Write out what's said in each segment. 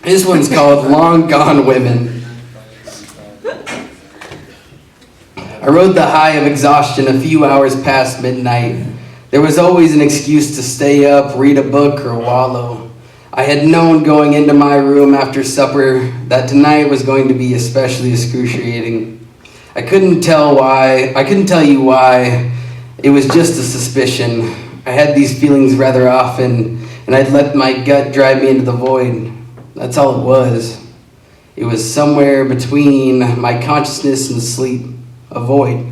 This one's called Long Gone Women. I rode the high of exhaustion a few hours past midnight. There was always an excuse to stay up, read a book, or wallow. I had known going into my room after supper that tonight was going to be especially excruciating. I couldn't tell you why. It was just a suspicion. I had these feelings rather often, and I'd let my gut drive me into the void. That's all it was. It was somewhere between my consciousness and sleep, a void.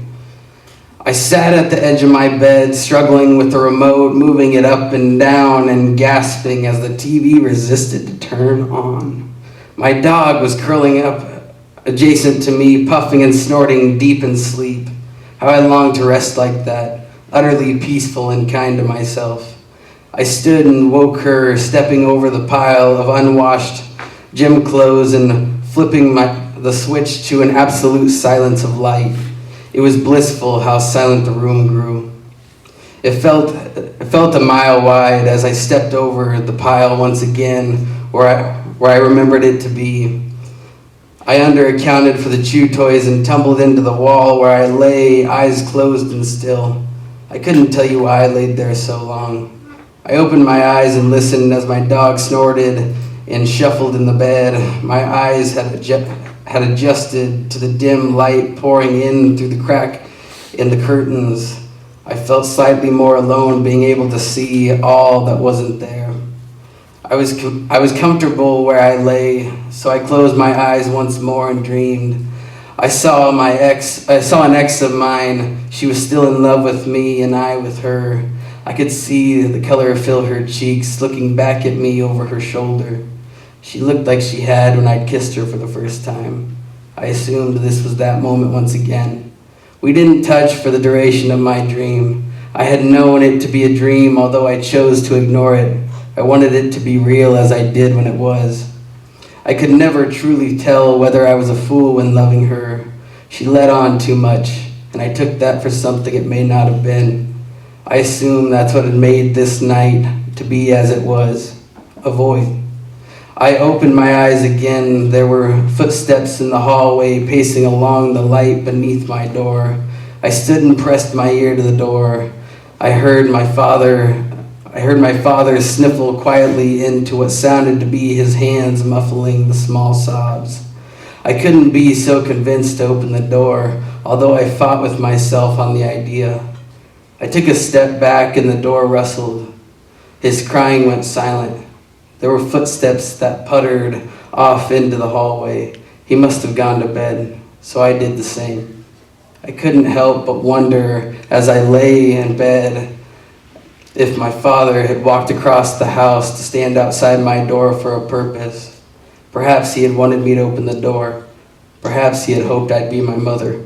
I sat at the edge of my bed, struggling with the remote, moving it up and down and gasping as the TV resisted to turn on. My dog was curling up adjacent to me, puffing and snorting deep in sleep. How I longed to rest like that, utterly peaceful and kind to myself. I stood and woke her, stepping over the pile of unwashed gym clothes and flipping the switch to an absolute silence of light. It was blissful how silent the room grew. It felt a mile wide as I stepped over the pile once again where I remembered it to be. I underaccounted for the chew toys and tumbled into the wall where I lay, eyes closed and still. I couldn't tell you why I laid there so long. I opened my eyes and listened as my dog snorted and shuffled in the bed. My eyes had adjusted to the dim light pouring in through the crack in the curtains. I felt slightly more alone, being able to see all that wasn't there. I was comfortable where I lay, so I closed my eyes once more and dreamed. I saw an ex of mine. She was still in love with me and I with her. I could see the color fill her cheeks, looking back at me over her shoulder. She looked like she had when I'd kissed her for the first time. I assumed this was that moment once again. We didn't touch for the duration of my dream. I had known it to be a dream, although I chose to ignore it. I wanted it to be real as I did when it was. I could never truly tell whether I was a fool when loving her. She let on too much, and I took that for something it may not have been. I assumed that's what had made this night to be as it was, a void. I opened my eyes again. There were footsteps in the hallway pacing along the light beneath my door. I stood and pressed my ear to the door. I heard my father sniffle quietly into what sounded to be his hands muffling the small sobs. I couldn't be so convinced to open the door, although I fought with myself on the idea. I took a step back and the door rustled. His crying went silent. There were footsteps that puttered off into the hallway. He must have gone to bed, so I did the same. I couldn't help but wonder as I lay in bed if my father had walked across the house to stand outside my door for a purpose. Perhaps he had wanted me to open the door. Perhaps he had hoped I'd be my mother.